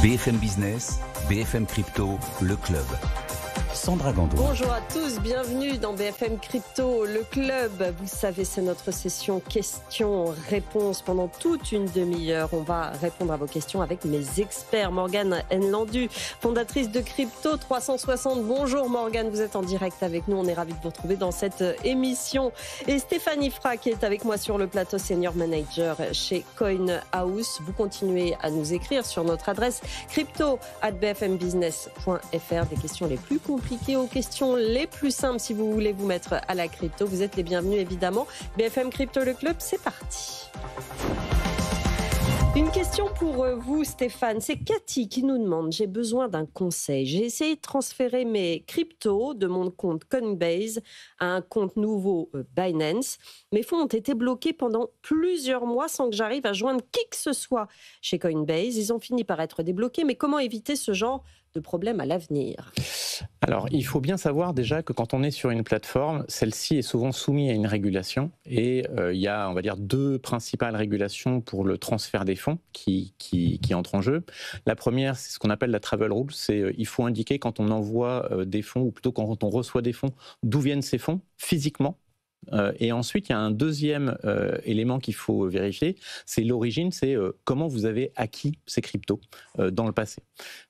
BFM Business, BFM Crypto, le club. Sandra Gandoin. Bonjour à tous, bienvenue dans BFM Crypto, le club. Vous savez, c'est notre session questions-réponses. Pendant toute une demi-heure, on va répondre à vos questions avec mes experts. Morgane Nlandu, fondatrice de Crypto 360. Bonjour Morgane, vous êtes en direct avec nous. On est ravis de vous retrouver dans cette émission. Et Stéphanie Fra qui est avec moi sur le plateau, senior manager chez Coin House. Vous continuez à nous écrire sur notre adresse crypto@bfmbusiness.fr. Des questions les plus compliquées aux questions les plus simples si vous voulez vous mettre à la crypto. Vous êtes les bienvenus évidemment. BFM Crypto le club, c'est parti. Une question pour vous Stéphane, c'est Cathy qui nous demande: j'ai besoin d'un conseil. J'ai essayé de transférer mes cryptos de mon compte Coinbase à un compte nouveau Binance. Mes fonds ont été bloqués pendant plusieurs mois sans que j'arrive à joindre qui que ce soit chez Coinbase. Ils ont fini par être débloqués, mais comment éviter ce genre de problème à l'avenir? Alors, il faut bien savoir déjà que quand on est sur une plateforme, celle-ci est souvent soumise à une régulation et il y a, on va dire, deux principales régulations pour le transfert des fonds qui entrent en jeu. La première, c'est ce qu'on appelle la travel rule, c'est il faut indiquer quand on envoie des fonds, ou plutôt quand on reçoit des fonds, d'où viennent ces fonds physiquement. Et ensuite, il y a un deuxième élément qu'il faut vérifier, c'est l'origine, c'est comment vous avez acquis ces cryptos dans le passé.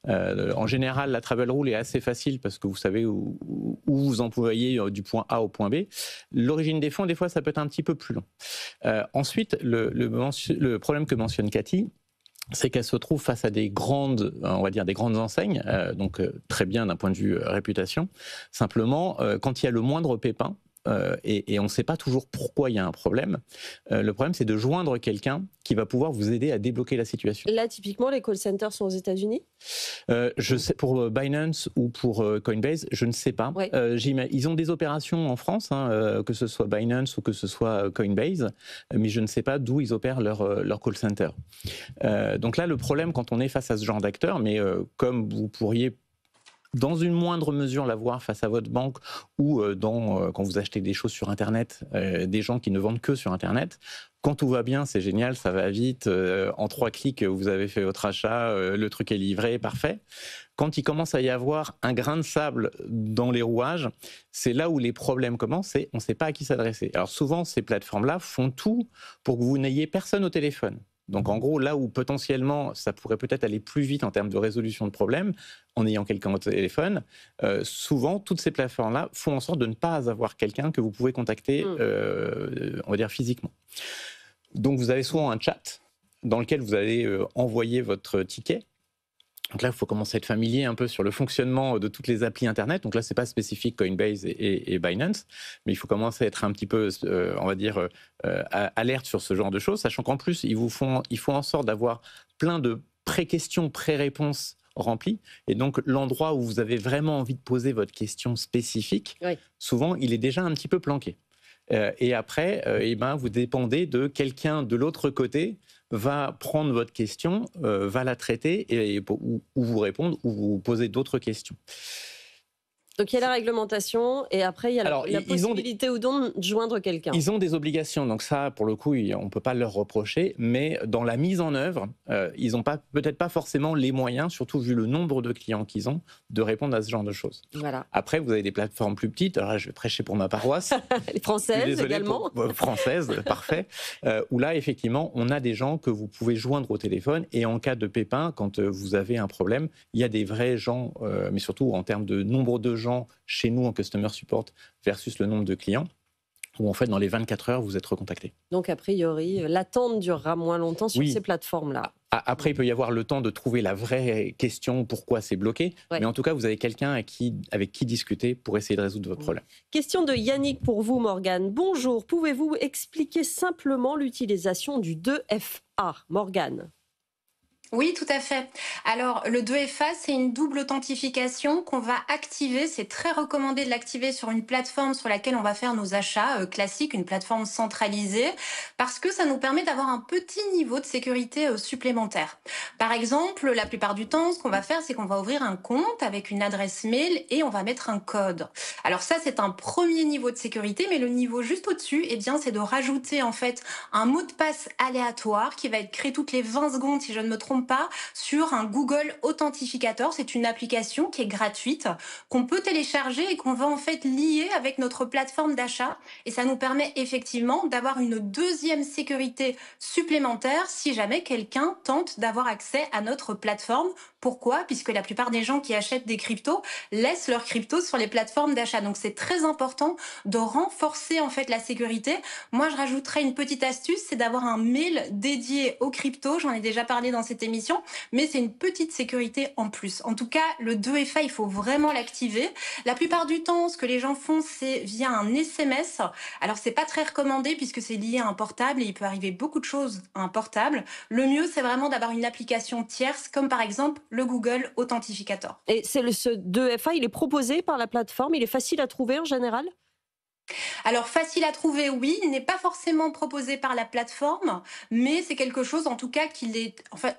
En général, la travel rule est assez facile parce que vous savez où vous employez du point A au point B. L'origine des fonds, des fois, ça peut être un petit peu plus long. Ensuite, le problème que mentionne Cathy, c'est qu'elle se trouve face à des grandes, on va dire des grandes enseignes, donc très bien d'un point de vue réputation. Simplement, quand il y a le moindre pépin, et on ne sait pas toujours pourquoi il y a un problème. Le problème, c'est de joindre quelqu'un qui va pouvoir vous aider à débloquer la situation. Là, typiquement, les call centers sont aux États-Unis ? Je sais, pour Binance ou pour Coinbase, je ne sais pas. Oui. Ils ont des opérations en France, que ce soit Binance ou que ce soit Coinbase, mais je ne sais pas d'où ils opèrent leur call center. Donc là, le problème quand on est face à ce genre d'acteurs, mais comme vous pourriez dans une moindre mesure l'avoir face à votre banque ou quand vous achetez des choses sur Internet, des gens qui ne vendent que sur Internet. Quand tout va bien, c'est génial, ça va vite. En 3 clics, vous avez fait votre achat, le truc est livré, parfait. Quand il commence à y avoir un grain de sable dans les rouages, c'est là où les problèmes commencent et on ne sait pas à qui s'adresser. Alors souvent, ces plateformes-là font tout pour que vous n'ayez personne au téléphone. Donc en gros, là où potentiellement ça pourrait peut-être aller plus vite en termes de résolution de problèmes, en ayant quelqu'un au téléphone, souvent toutes ces plateformes-là font en sorte de ne pas avoir quelqu'un que vous pouvez contacter, on va dire physiquement. Donc vous avez souvent un chat dans lequel vous allez envoyer votre ticket. Donc là, il faut commencer à être familier un peu sur le fonctionnement de toutes les applis Internet. Donc là, ce n'est pas spécifique Coinbase et Binance, mais il faut commencer à être un petit peu, on va dire, alerte sur ce genre de choses, sachant qu'en plus, ils font en sorte d'avoir plein de pré-questions, pré-réponses remplies. Et donc, l'endroit où vous avez vraiment envie de poser votre question spécifique, oui, souvent, il est déjà un petit peu planqué. Et après, vous dépendez de quelqu'un de l'autre côté va prendre votre question, va la traiter ou vous répondre ou vous poser d'autres questions. Donc il y a la réglementation et après il y a la possibilité ou non de joindre quelqu'un. Ils ont des obligations, donc ça pour le coup on ne peut pas leur reprocher, mais dans la mise en œuvre, ils n'ont peut-être pas forcément les moyens, surtout vu le nombre de clients qu'ils ont, de répondre à ce genre de choses. Voilà. Après vous avez des plateformes plus petites, alors là je vais prêcher pour ma paroisse. Les françaises également. Françaises, parfait. Où là effectivement on a des gens que vous pouvez joindre au téléphone et en cas de pépin, quand vous avez un problème, il y a des vrais gens, mais surtout en termes de nombre de gens chez nous en customer support versus le nombre de clients, où en fait dans les 24 heures vous êtes recontacté. Donc a priori l'attente durera moins longtemps sur ces plateformes-là. Après il peut y avoir le temps de trouver la vraie question pourquoi c'est bloqué, mais en tout cas vous avez quelqu'un avec qui discuter pour essayer de résoudre votre problème. Question de Yannick pour vous Morgane. Bonjour, pouvez-vous expliquer simplement l'utilisation du 2FA Morgane? Oui, tout à fait. Alors, le 2FA, c'est une double authentification qu'on va activer. C'est très recommandé de l'activer sur une plateforme sur laquelle on va faire nos achats classiques, une plateforme centralisée, parce que ça nous permet d'avoir un petit niveau de sécurité supplémentaire. Par exemple, la plupart du temps, ce qu'on va faire, c'est qu'on va ouvrir un compte avec une adresse mail et on va mettre un code. Alors ça, c'est un premier niveau de sécurité, mais le niveau juste au-dessus, eh bien, c'est de rajouter en fait un mot de passe aléatoire qui va être créé toutes les 20 secondes, si je ne me trompe trompe pas, sur un Google Authentificator. C'est une application qui est gratuite, qu'on peut télécharger et qu'on va en fait lier avec notre plateforme d'achat. Et ça nous permet effectivement d'avoir une deuxième sécurité supplémentaire si jamais quelqu'un tente d'avoir accès à notre plateforme. Pourquoi? Puisque la plupart des gens qui achètent des cryptos laissent leurs cryptos sur les plateformes d'achat. Donc c'est très important de renforcer en fait la sécurité. Moi, je rajouterais une petite astuce, c'est d'avoir un mail dédié aux cryptos. J'en ai déjà parlé dans cette émission, mais c'est une petite sécurité en plus. En tout cas, le 2FA, il faut vraiment l'activer. La plupart du temps, ce que les gens font, c'est via un SMS. Alors, c'est pas très recommandé puisque c'est lié à un portable et il peut arriver beaucoup de choses à un portable. Le mieux, c'est vraiment d'avoir une application tierce, comme par exemple le Google Authentificator. Et ce 2FA, il est proposé par la plateforme, il est facile à trouver en général? Alors, facile à trouver, oui, il n'est pas forcément proposé par la plateforme, mais c'est quelque chose, en tout cas,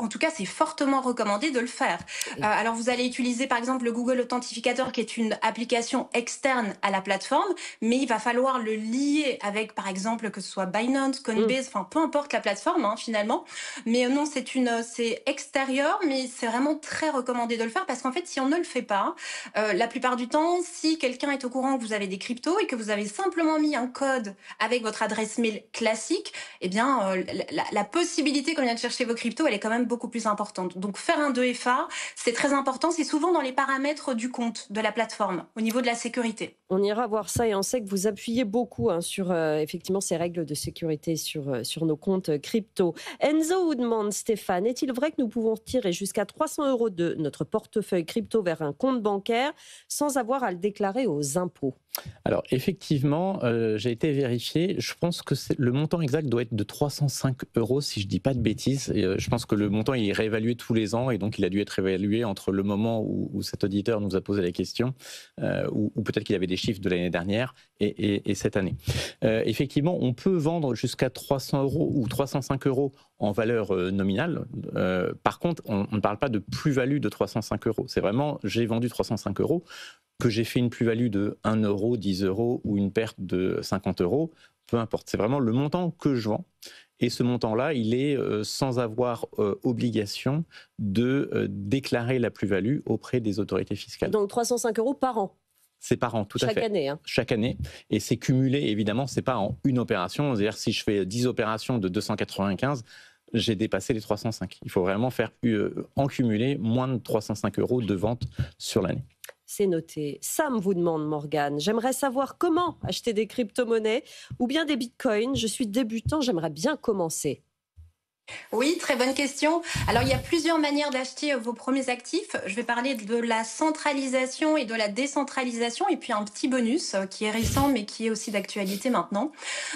en tout cas, c'est fortement recommandé de le faire. Alors, vous allez utiliser, par exemple, le Google Authentificator, qui est une application externe à la plateforme, mais il va falloir le lier avec, par exemple, que ce soit Binance, Coinbase, enfin, peu importe la plateforme, hein, finalement. Mais non, c'est extérieur, mais c'est vraiment très recommandé de le faire parce qu'en fait, si on ne le fait pas, la plupart du temps, si quelqu'un est au courant que vous avez des cryptos et que vous avez simplement mis un code avec votre adresse mail classique, eh bien, la possibilité qu'on vienne chercher vos cryptos, elle est quand même beaucoup plus importante. Donc, faire un 2FA, c'est très important. C'est souvent dans les paramètres du compte de la plateforme, au niveau de la sécurité. On ira voir ça et on sait que vous appuyez beaucoup sur effectivement ces règles de sécurité sur nos comptes crypto. Enzo vous demande, Stéphane, est-il vrai que nous pouvons tirer jusqu'à 300 € de notre portefeuille crypto vers un compte bancaire sans avoir à le déclarer aux impôts? Alors effectivement, j'ai été vérifié. Je pense que le montant exact doit être de 305 € si je ne dis pas de bêtises. Et, je pense que le montant il est réévalué tous les ans et donc il a dû être réévalué entre le moment où cet auditeur nous a posé la question ou peut-être qu'il avait des chiffres de l'année dernière et cette année. Effectivement, on peut vendre jusqu'à 300 € ou 305 € en valeur nominale. Par contre, on ne parle pas de plus-value de 305 €. C'est vraiment, j'ai vendu 305 €, que j'ai fait une plus-value de 1 €, 10 € ou une perte de 50 €, peu importe. C'est vraiment le montant que je vends. Et ce montant-là, il est sans avoir obligation de déclarer la plus-value auprès des autorités fiscales. Donc 305 € par an? C'est par an, tout à fait. Chaque année, hein. Chaque année. Et c'est cumulé, évidemment, c'est pas en une opération. C'est-à-dire, si je fais 10 opérations de 295, j'ai dépassé les 305. Il faut vraiment faire en cumulé moins de 305 € de vente sur l'année. C'est noté. Sam vous demande, Morgane, j'aimerais savoir comment acheter des crypto-monnaies ou bien des bitcoins. Je suis débutant, j'aimerais bien commencer. Oui, très bonne question. Alors, il y a plusieurs manières d'acheter vos premiers actifs. Je vais parler de la centralisation et de la décentralisation et puis un petit bonus qui est récent mais qui est aussi d'actualité maintenant.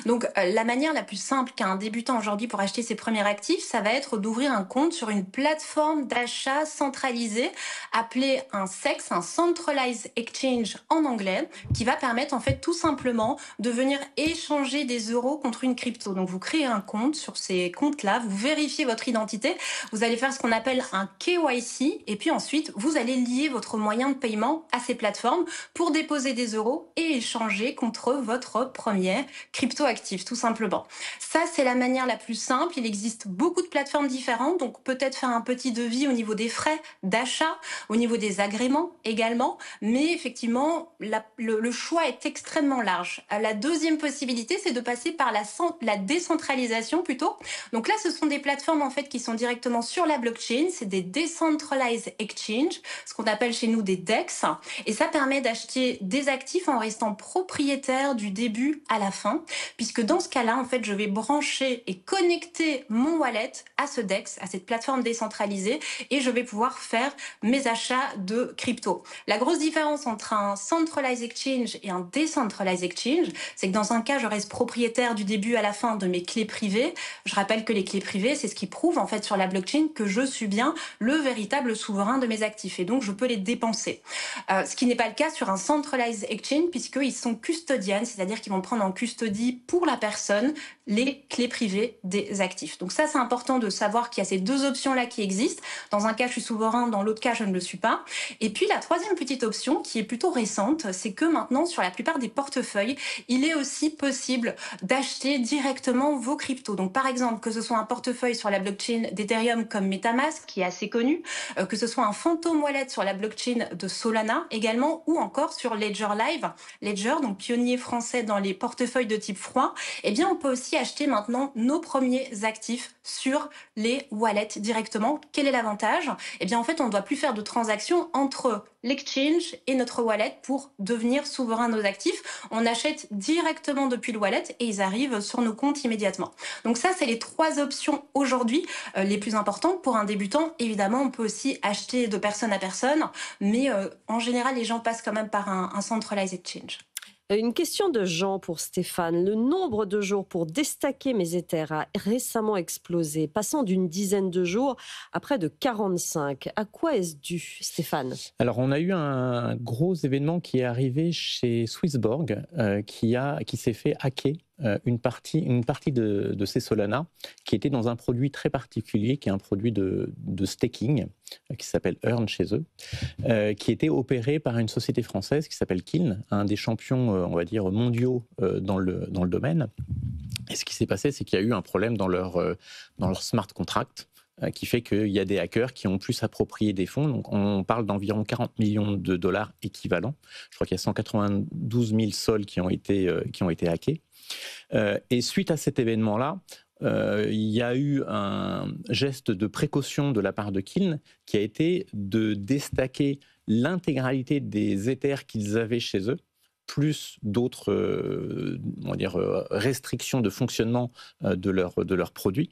Donc, la manière la plus simple qu'a un débutant aujourd'hui pour acheter ses premiers actifs, ça va être d'ouvrir un compte sur une plateforme d'achat centralisée appelée un CEX, un Centralized Exchange en anglais, qui va permettre en fait tout simplement de venir échanger des euros contre une crypto. Donc, vous créez un compte sur ces comptes-là, vous vérifiez votre identité, vous allez faire ce qu'on appelle un KYC et puis ensuite vous allez lier votre moyen de paiement à ces plateformes pour déposer des euros et échanger contre votre premier crypto-actif tout simplement. Ça c'est la manière la plus simple, il existe beaucoup de plateformes différentes donc peut-être faire un petit devis au niveau des frais d'achat, au niveau des agréments également, mais effectivement le choix est extrêmement large. La deuxième possibilité c'est de passer par la décentralisation plutôt, donc là ce sont des plateformes en fait qui sont directement sur la blockchain, c'est des Decentralized Exchange, ce qu'on appelle chez nous des DEX, et ça permet d'acheter des actifs en restant propriétaire du début à la fin, puisque dans ce cas-là, en fait, je vais brancher et connecter mon wallet à ce DEX, à cette plateforme décentralisée, et je vais pouvoir faire mes achats de crypto. La grosse différence entre un Centralized Exchange et un Decentralized Exchange, c'est que dans un cas, je reste propriétaire du début à la fin de mes clés privées. Je rappelle que les clés privées, c'est ce qui prouve en fait sur la blockchain que je suis bien le véritable souverain de mes actifs et donc je peux les dépenser. Ce qui n'est pas le cas sur un Centralized Exchange puisqu'ils sont custodians, c'est-à-dire qu'ils vont prendre en custodie pour la personne les clés privées des actifs. Donc ça, c'est important de savoir qu'il y a ces deux options-là qui existent. Dans un cas, je suis souverain, dans l'autre cas, je ne le suis pas. Et puis la troisième petite option qui est plutôt récente, c'est que maintenant, sur la plupart des portefeuilles, il est aussi possible d'acheter directement vos cryptos. Donc par exemple, que ce soit un portefeuille portefeuille sur la blockchain d'Ethereum comme MetaMask, qui est assez connu, que ce soit un Phantom Wallet sur la blockchain de Solana également, ou encore sur Ledger Live, Ledger, donc pionnier français dans les portefeuilles de type froid, eh bien on peut aussi acheter maintenant nos premiers actifs sur les wallets directement. Quel est l'avantage? Eh bien en fait on ne doit plus faire de transactions entre l'exchange et notre wallet pour devenir souverain de nos actifs. On achète directement depuis le wallet et ils arrivent sur nos comptes immédiatement. Donc ça, c'est les 3 options aujourd'hui les plus importantes. Pour un débutant, évidemment, on peut aussi acheter de personne à personne, mais en général, les gens passent quand même par un centralized exchange. Une question de Jean pour Stéphane. Le nombre de jours pour déstacker mes Ethers a récemment explosé, passant d'une dizaine de jours à près de 45. À quoi est-ce dû, Stéphane? Alors, on a eu un gros événement qui est arrivé chez Swissborg, qui s'est fait hacker une partie de ces Solana, qui était dans un produit très particulier, qui est un produit de staking, qui s'appelle Earn chez eux, qui était opéré par une société française qui s'appelle Kiln, un des champions, on va dire, mondiaux dans le domaine. Et ce qui s'est passé, c'est qu'il y a eu un problème dans leur smart contract, qui fait qu'il y a des hackers qui ont pu s'approprier des fonds. Donc on parle d'environ 40 millions de dollars équivalents. Je crois qu'il y a 192 000 sols qui ont été hackés. Et suite à cet événement-là, il y a eu un geste de précaution de la part de Kiln qui a été de déstacker l'intégralité des Ethers qu'ils avaient chez eux, plus d'autres restrictions de fonctionnement de leurs produits.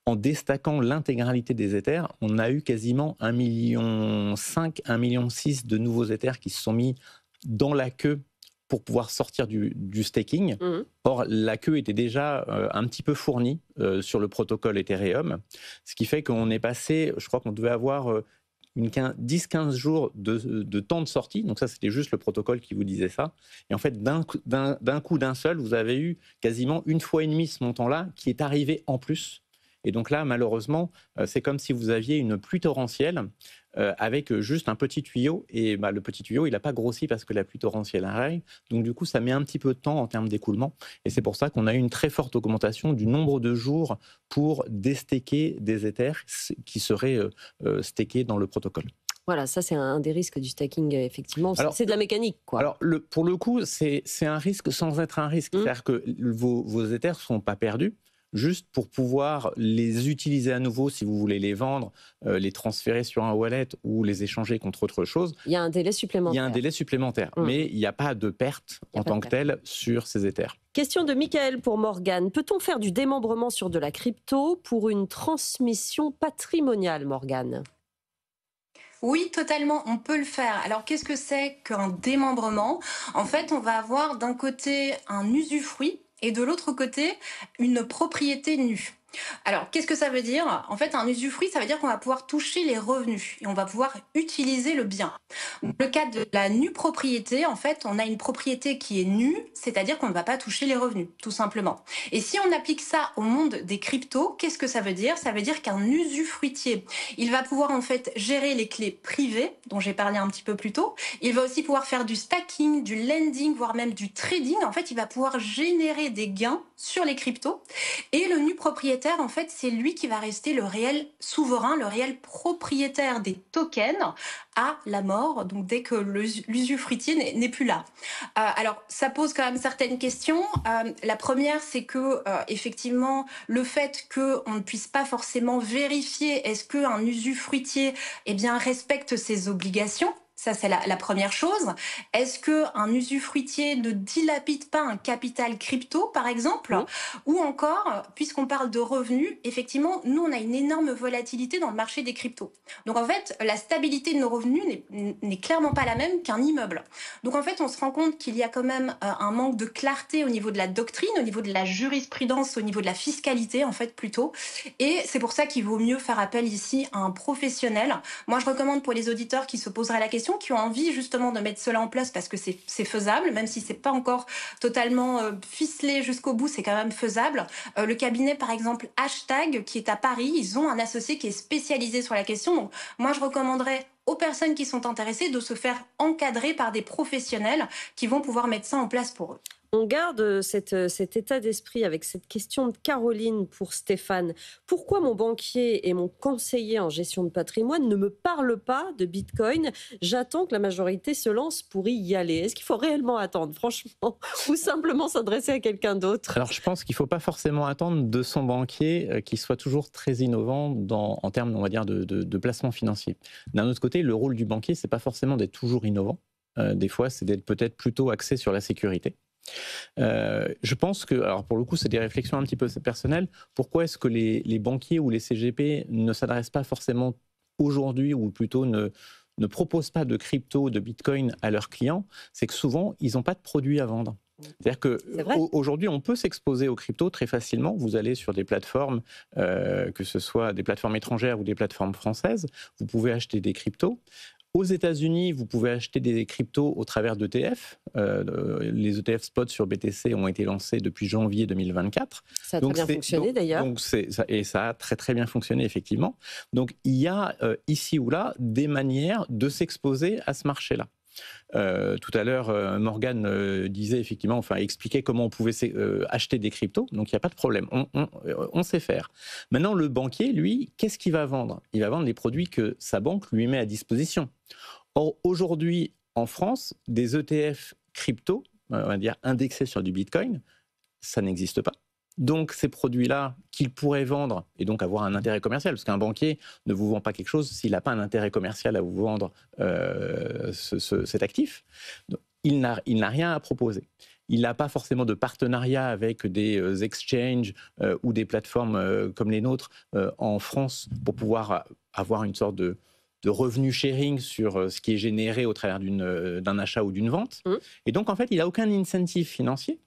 En déstaquant l'intégralité des Ethers, on a eu quasiment 1,5 million, 1,6 million de nouveaux Ethers qui se sont mis dans la queue pour pouvoir sortir du staking. Or, la queue était déjà un petit peu fournie sur le protocole Ethereum, ce qui fait qu'on est passé, je crois qu'on devait avoir 10-15 jours de temps de sortie. Donc ça, c'était juste le protocole qui vous disait ça. Et en fait, d'un coup, d'un seul, vous avez eu quasiment 1,5 fois ce montant-là qui est arrivé en plus. Et donc là, malheureusement, c'est comme si vous aviez une pluie torrentielle avec juste un petit tuyau. Et le petit tuyau, il n'a pas grossi parce que la pluie torrentielle arrive. Donc du coup, ça met un petit peu de temps en termes d'écoulement. Et c'est pour ça qu'on a eu une très forte augmentation du nombre de jours pour déstaker des Ethers qui seraient stakés dans le protocole. Voilà, ça c'est un des risques du staking, effectivement. C'est de la mécanique, quoi. Alors, pour le coup, c'est un risque sans être un risque. C'est-à-dire que vos Ethers ne sont pas perdus. Juste pour pouvoir les utiliser à nouveau, si vous voulez les vendre, les transférer sur un wallet ou les échanger contre autre chose. Il y a un délai supplémentaire. Il y a un délai supplémentaire, mais il n'y a pas de perte en tant que telle sur ces Ethers. Question de Michael pour Morgane. Peut-on faire du démembrement sur de la crypto pour une transmission patrimoniale, Morgane? Oui, totalement, on peut le faire. Alors, qu'est-ce que c'est qu'un démembrement? En fait, on va avoir d'un côté un usufruit et de l'autre côté, une propriété nue. Alors, qu'est-ce que ça veut dire? En fait, un usufruit, ça veut dire qu'on va pouvoir toucher les revenus et on va pouvoir utiliser le bien. Dans le cas de la nue propriété, en fait, on a une propriété qui est nue, c'est-à-dire qu'on ne va pas toucher les revenus, tout simplement. Et si on applique ça au monde des cryptos, qu'est-ce que ça veut dire? Ça veut dire qu'un usufruitier, il va pouvoir en fait gérer les clés privées, dont j'ai parlé un petit peu plus tôt. Il va aussi pouvoir faire du stacking, du lending, voire même du trading. En fait, il va pouvoir générer des gains sur les cryptos. Et le nu propriétaire, en fait, c'est lui qui va rester le réel souverain, le réel propriétaire des tokens à la mort, donc dès que l'usufruitier n'est plus là. Alors, ça pose quand même certaines questions. La première, c'est que, effectivement, le fait qu'on ne puisse pas forcément vérifier est-ce qu'un usufruitier respecte ses obligations. Ça, c'est la première chose. Est-ce qu'un usufruitier ne dilapide pas un capital crypto, par exemple? Ou encore, puisqu'on parle de revenus, effectivement, nous, on a une énorme volatilité dans le marché des cryptos. Donc, en fait, la stabilité de nos revenus n'est clairement pas la même qu'un immeuble. Donc, en fait, on se rend compte qu'il y a quand même un manque de clarté au niveau de la doctrine, au niveau de la jurisprudence, au niveau de la fiscalité, en fait, plutôt. Et c'est pour ça qu'il vaut mieux faire appel ici à un professionnel. Moi, je recommande pour les auditeurs qui se poseraient la question, qui ont envie justement de mettre cela en place parce que c'est faisable, même si c'est pas encore totalement ficelé jusqu'au bout, c'est quand même faisable. Le cabinet, par exemple, Hashtag, qui est à Paris, ils ont un associé qui est spécialisé sur la question. Donc, moi, je recommanderais aux personnes qui sont intéressées de se faire encadrer par des professionnels qui vont pouvoir mettre ça en place pour eux. On garde cet état d'esprit avec cette question de Caroline pour Stéphane. Pourquoi mon banquier et mon conseiller en gestion de patrimoine ne me parlent pas de Bitcoin? J'attends que la majorité se lance pour y aller. Est-ce qu'il faut réellement attendre, franchement, ou simplement s'adresser à quelqu'un d'autre? Alors, je pense qu'il ne faut pas forcément attendre de son banquier qu'il soit toujours très innovant en termes, on va dire, de placement financier. D'un autre côté, le rôle du banquier, ce n'est pas forcément d'être toujours innovant. Des fois, c'est d'être peut-être plutôt axé sur la sécurité. Je pense que, alors pour le coup, c'est des réflexions un petit peu personnelles. Pourquoi est-ce que les banquiers ou les CGP ne s'adressent pas forcément aujourd'hui, ou plutôt ne proposent pas de crypto, de Bitcoin à leurs clients? C'est que souvent, ils n'ont pas de produits à vendre. C'est-à-dire qu'aujourd'hui, on peut s'exposer aux cryptos très facilement. Vous allez sur des plateformes, que ce soit des plateformes étrangères ou des plateformes françaises, vous pouvez acheter des cryptos. Aux États-Unis, vous pouvez acheter des cryptos au travers d'ETF. Les ETF spot sur BTC ont été lancés depuis janvier 2024. Ça a très bien fonctionné d'ailleurs. Et ça a très très bien fonctionné effectivement. Donc il y a ici ou là des manières de s'exposer à ce marché-là. Tout à l'heure, Morgane disait effectivement, enfin expliquait comment on pouvait acheter des cryptos. Donc il n'y a pas de problème, on sait faire. Maintenant, le banquier, lui, qu'est-ce qu'il va vendre? Il va vendre les produits que sa banque lui met à disposition. Or, aujourd'hui, en France, des ETF crypto, on va dire indexés sur du Bitcoin, ça n'existe pas. Donc, ces produits-là qu'il pourrait vendre et donc avoir un intérêt commercial, parce qu'un banquier ne vous vend pas quelque chose s'il n'a pas un intérêt commercial à vous vendre cet actif. Donc, il n'a rien à proposer. Il n'a pas forcément de partenariat avec des exchanges ou des plateformes comme les nôtres en France pour pouvoir avoir une sorte de revenu sharing sur ce qui est généré au travers d'un achat ou d'une vente. Et donc, en fait, il n'a aucun incentive financier.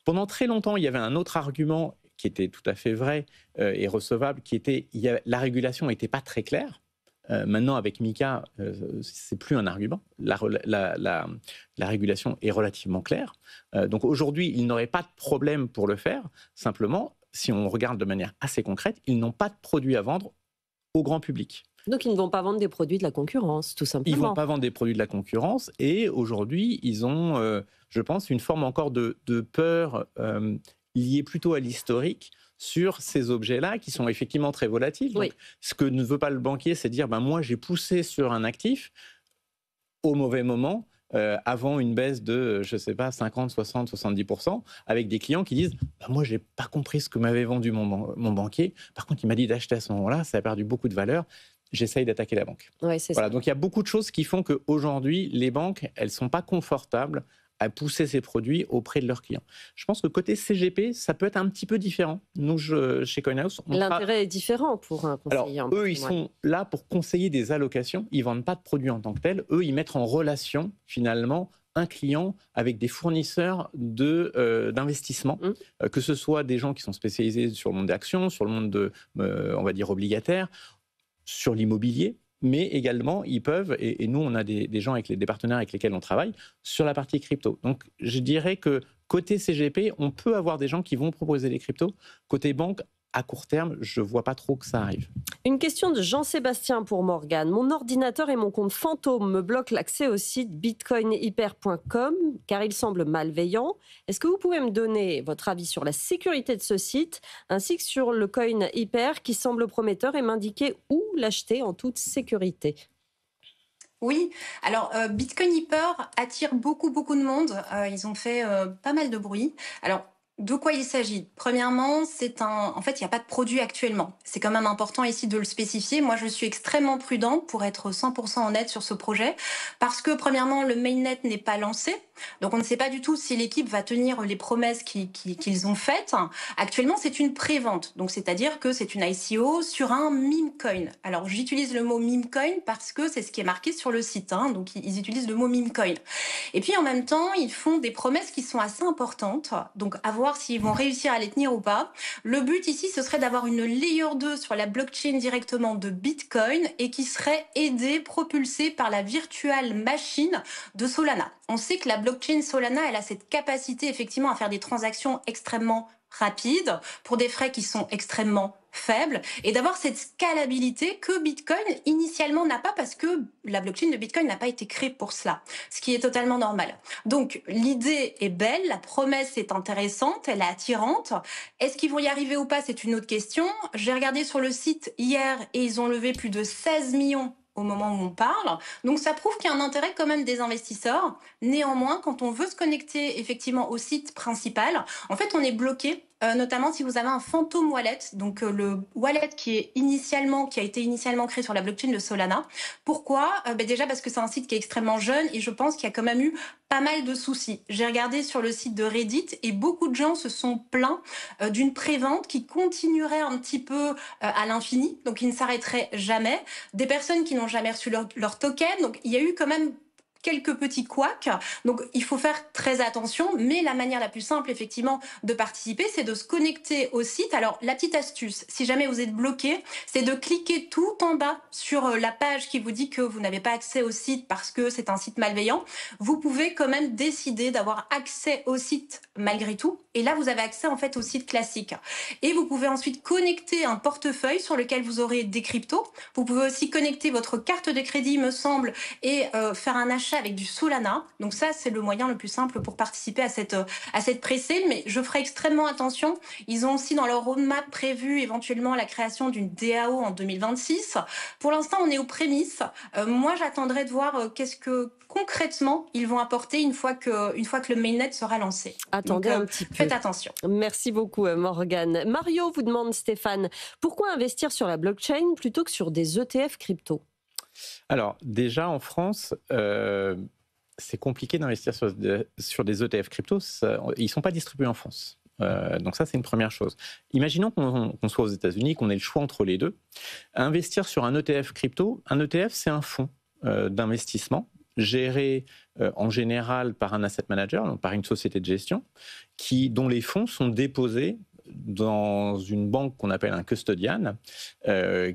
Pendant très longtemps, il y avait un autre argument qui était tout à fait vrai et recevable, qui était la régulation n'était pas très claire. Maintenant, avec MiCA, c'est plus un argument. La régulation est relativement claire. Donc aujourd'hui, ils n'auraient pas de problème pour le faire. Simplement, si on regarde de manière assez concrète, ils n'ont pas de produits à vendre au grand public. Donc, ils ne vont pas vendre des produits de la concurrence, tout simplement. Ils ne vont pas vendre des produits de la concurrence. Et aujourd'hui, ils ont, je pense, une forme encore de peur liée plutôt à l'historique sur ces objets-là qui sont effectivement très volatiles. Donc, ce que ne veut pas le banquier, c'est dire moi, j'ai poussé sur un actif au mauvais moment. Avant une baisse de, je ne sais pas, 50, 60, 70%, avec des clients qui disent moi, je n'ai pas compris ce que m'avait vendu mon banquier. Par contre, il m'a dit d'acheter à ce moment-là, ça a perdu beaucoup de valeur. J'essaye d'attaquer la banque. Ouais, c'est voilà, ça. donc il y a beaucoup de choses qui font qu'aujourd'hui, les banques, elles ne sont pas confortables à pousser ces produits auprès de leurs clients. Je pense que côté CGP, ça peut être un petit peu différent. Nous, chez CoinHouse, l'intérêt est différent pour un conseiller. Alors, eux, ils sont là pour conseiller des allocations. Ils ne vendent pas de produits en tant que tels. Eux, ils mettent en relation, finalement, un client avec des fournisseurs d'investissement, que ce soit des gens qui sont spécialisés sur le monde des actions, sur le monde on va dire, obligataire, sur l'immobilier, mais également, ils peuvent, et nous, on a des gens, des partenaires avec lesquels on travaille, sur la partie crypto. Donc, je dirais que côté CGP, on peut avoir des gens qui vont proposer des cryptos. Côté banque, à court terme, je ne vois pas trop que ça arrive. Une question de Jean-Sébastien pour Morgane. Mon ordinateur et mon compte fantôme me bloquent l'accès au site bitcoinhyper.com car il semble malveillant. Est-ce que vous pouvez me donner votre avis sur la sécurité de ce site ainsi que sur le coin Hyper qui semble prometteur et m'indiquer où l'acheter en toute sécurité? Oui, alors Bitcoin Hyper attire beaucoup de monde. Ils ont fait pas mal de bruit. Alors, de quoi il s'agit? Premièrement, en fait, il n'y a pas de produit actuellement. C'est quand même important ici de le spécifier. Moi, je suis extrêmement prudente pour être 100% honnête sur ce projet parce que, premièrement, le mainnet n'est pas lancé. Donc, on ne sait pas du tout si l'équipe va tenir les promesses qu'ils ont faites. Actuellement, c'est une pré-vente. Donc, c'est-à-dire que c'est une ICO sur un meme coin. Alors, j'utilise le mot meme coin parce que c'est ce qui est marqué sur le site. Donc, ils utilisent le mot meme coin. Et puis, en même temps, ils font des promesses qui sont assez importantes. Donc, à voir s'ils vont réussir à les tenir ou pas. Le but ici, ce serait d'avoir une layer 2 sur la blockchain directement de Bitcoin et qui serait aidée, propulsée par la virtual machine de Solana. On sait que la blockchain Solana, elle a cette capacité effectivement à faire des transactions extrêmement rapides pour des frais qui sont extrêmement faible et d'avoir cette scalabilité que Bitcoin initialement n'a pas parce que la blockchain de Bitcoin n'a pas été créée pour cela, ce qui est totalement normal. Donc l'idée est belle, la promesse est intéressante, elle est attirante. Est-ce qu'ils vont y arriver ou pas, c'est une autre question. J'ai regardé sur le site hier et ils ont levé plus de 16 millions au moment où on parle. Donc ça prouve qu'il y a un intérêt quand même des investisseurs. Néanmoins, quand on veut se connecter effectivement au site principal, en fait on est bloqué, notamment si vous avez un Phantom Wallet, donc le wallet qui a été initialement créé sur la blockchain de Solana. Pourquoi ? Déjà parce que c'est un site qui est extrêmement jeune et je pense qu'il y a quand même eu pas mal de soucis. J'ai regardé sur le site de Reddit et beaucoup de gens se sont plaints d'une prévente qui continuerait un petit peu à l'infini, donc qui ne s'arrêterait jamais. Des personnes qui n'ont jamais reçu leur token, donc il y a eu quand même quelques petits couacs. Donc, il faut faire très attention. Mais la manière la plus simple, effectivement, de participer, c'est de se connecter au site. Alors, la petite astuce, si jamais vous êtes bloqué, c'est de cliquer tout en bas sur la page qui vous dit que vous n'avez pas accès au site parce que c'est un site malveillant. Vous pouvez quand même décider d'avoir accès au site malgré tout. Et là, vous avez accès, en fait, au site classique. Et vous pouvez ensuite connecter un portefeuille sur lequel vous aurez des cryptos. Vous pouvez aussi connecter votre carte de crédit, me semble, et faire un achat avec du Solana. Donc ça, c'est le moyen le plus simple pour participer à cette pré-sale. Mais je ferai extrêmement attention. Ils ont aussi dans leur roadmap prévu éventuellement la création d'une DAO en 2026. Pour l'instant, on est aux prémices. Moi, j'attendrai de voir qu'est-ce que concrètement ils vont apporter une fois que le mainnet sera lancé. Attendez Donc, un petit peu. Faites attention. Merci beaucoup, Morgane. Mario vous demande, Stéphane, pourquoi investir sur la blockchain plutôt que sur des ETF crypto ? Alors, déjà, en France, c'est compliqué d'investir sur des ETF crypto. Ils ne sont pas distribués en France. Donc ça, c'est une première chose. Imaginons qu'on soit aux États-Unis, qu'on ait le choix entre les deux. Investir sur un ETF crypto, un ETF, c'est un fonds d'investissement géré en général par un asset manager, donc par une société de gestion, dont les fonds sont déposés dans une banque qu'on appelle un custodian,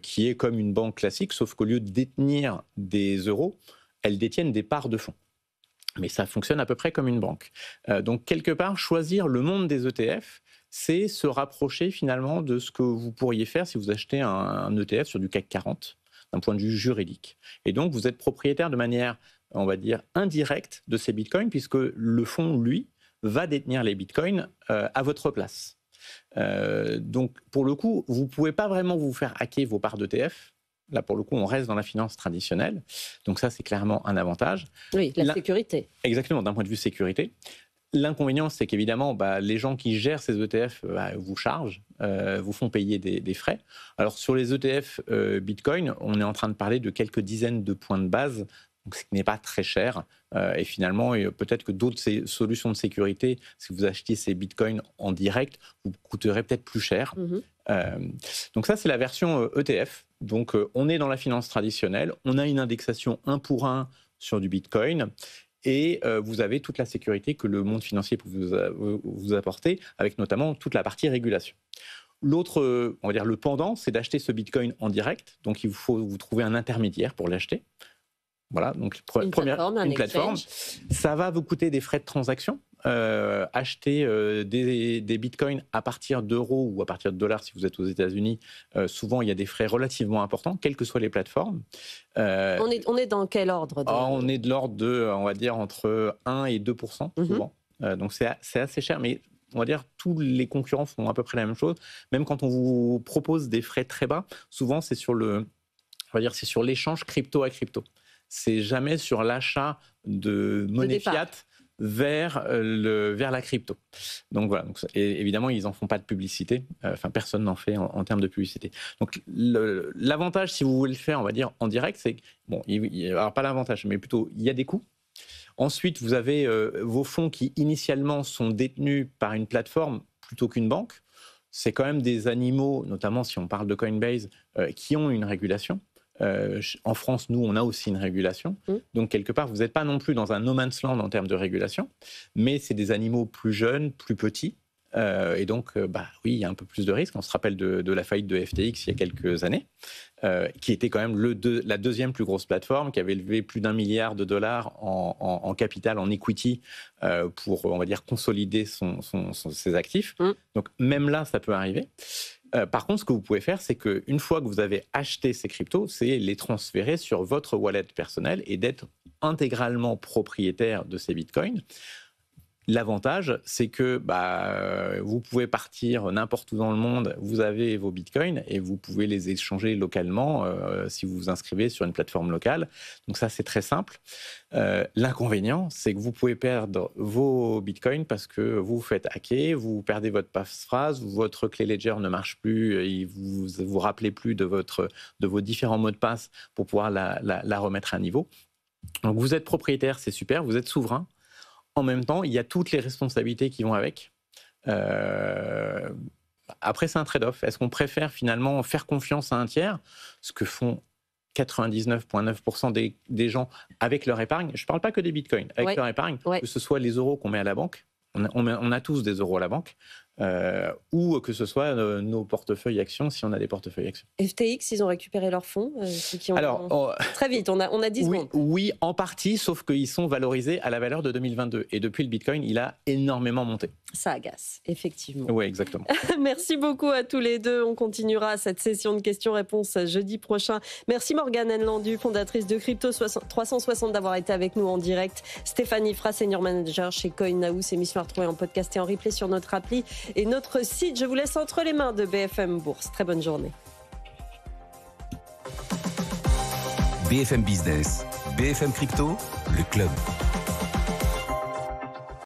qui est comme une banque classique, sauf qu'au lieu de détenir des euros, elles détiennent des parts de fonds. Mais ça fonctionne à peu près comme une banque. Donc, quelque part, choisir le monde des ETF, c'est se rapprocher finalement de ce que vous pourriez faire si vous achetez un ETF sur du CAC 40, d'un point de vue juridique. Et donc, vous êtes propriétaire de manière, on va dire, indirecte de ces bitcoins, puisque le fonds, lui, va détenir les bitcoins à votre place. Donc, pour le coup, vous ne pouvez pas vraiment vous faire hacker vos parts d'ETF. Là, pour le coup, on reste dans la finance traditionnelle. Donc ça, c'est clairement un avantage. Oui, la sécurité. Exactement, d'un point de vue sécurité. L'inconvénient, c'est qu'évidemment, les gens qui gèrent ces ETF vous chargent, vous font payer des frais. Alors, sur les ETF Bitcoin, on est en train de parler de quelques dizaines de points de base, donc ce qui n'est pas très cher. Et finalement, peut-être que d'autres solutions de sécurité, si vous achetiez ces bitcoins en direct, vous coûteraient peut-être plus cher. Donc ça, c'est la version ETF. Donc on est dans la finance traditionnelle, on a une indexation 1 pour 1 sur du bitcoin, et vous avez toute la sécurité que le monde financier peut vous apporter, avec notamment toute la partie régulation. L'autre, on va dire le pendant, c'est d'acheter ce bitcoin en direct. Donc il faut vous trouver un intermédiaire pour l'acheter. Voilà, donc une plateforme. Ça va vous coûter des frais de transaction. Acheter des bitcoins à partir d'euros ou à partir de dollars si vous êtes aux États-Unis, souvent il y a des frais relativement importants, quelles que soient les plateformes. On est dans quel ordre On est de l'ordre de, on va dire, entre 1 et 2% souvent. Donc c'est assez cher, mais on va dire tous les concurrents font à peu près la même chose. Même quand on vous propose des frais très bas, souvent c'est sur l'échange crypto à crypto. C'est jamais sur l'achat de monnaie fiat vers la crypto. Donc voilà. Et évidemment, ils n'en font pas de publicité. Enfin, personne n'en fait en termes de publicité. Donc l'avantage, si vous voulez le faire, on va dire en direct, c'est alors pas l'avantage, mais plutôt il y a des coûts. Ensuite, vous avez vos fonds qui initialement sont détenus par une plateforme plutôt qu'une banque. C'est quand même des animaux, notamment si on parle de Coinbase, qui ont une régulation. En France, nous, on a aussi une régulation. Donc, quelque part, vous n'êtes pas non plus dans un no man's land en termes de régulation, mais c'est des animaux plus jeunes, plus petits. Et donc, oui, il y a un peu plus de risques. On se rappelle de la faillite de FTX il y a quelques années, qui était quand même la deuxième plus grosse plateforme, qui avait levé plus d'1 milliard de dollars en capital, en equity, pour, on va dire, consolider ses actifs. Donc, même là, ça peut arriver. Par contre, ce que vous pouvez faire, c'est qu'une fois que vous avez acheté ces cryptos, c'est les transférer sur votre wallet personnel et d'être intégralement propriétaire de ces bitcoins. L'avantage, c'est que vous pouvez partir n'importe où dans le monde, vous avez vos bitcoins et vous pouvez les échanger localement si vous vous inscrivez sur une plateforme locale. Donc ça, c'est très simple. L'inconvénient, c'est que vous pouvez perdre vos bitcoins parce que vous vous faites hacker, vous perdez votre passphrase, votre clé Ledger ne marche plus et vous vous rappelez plus de vos différents mots de passe pour pouvoir la remettre à niveau. Donc vous êtes propriétaire, c'est super, vous êtes souverain. En même temps, il y a toutes les responsabilités qui vont avec. Après, c'est un trade-off. Est-ce qu'on préfère finalement faire confiance à un tiers, ce que font 99,9% des gens avec leur épargne? Je ne parle pas que des bitcoins, avec leur épargne, que ce soit les euros qu'on met à la banque. On a tous des euros à la banque. Ou que ce soit nos portefeuilles actions, si on a des portefeuilles actions. FTX, ils ont récupéré leurs fonds très vite, on a 10 secondes. Oui, en partie, sauf qu'ils sont valorisés à la valeur de 2022. Et depuis, le Bitcoin, il a énormément monté. Ça agace, effectivement. Oui, exactement. Merci beaucoup à tous les deux. On continuera cette session de questions-réponses jeudi prochain. Merci Morgane Hennelandu, fondatrice de Crypto 360, d'avoir été avec nous en direct. Stéphanie Fra, senior manager chez CoinHouse. Émission à retrouver en podcast et en replay sur notre appli et notre site. Je vous laisse entre les mains de BFM Bourse. Très bonne journée. BFM Business, BFM Crypto, le club.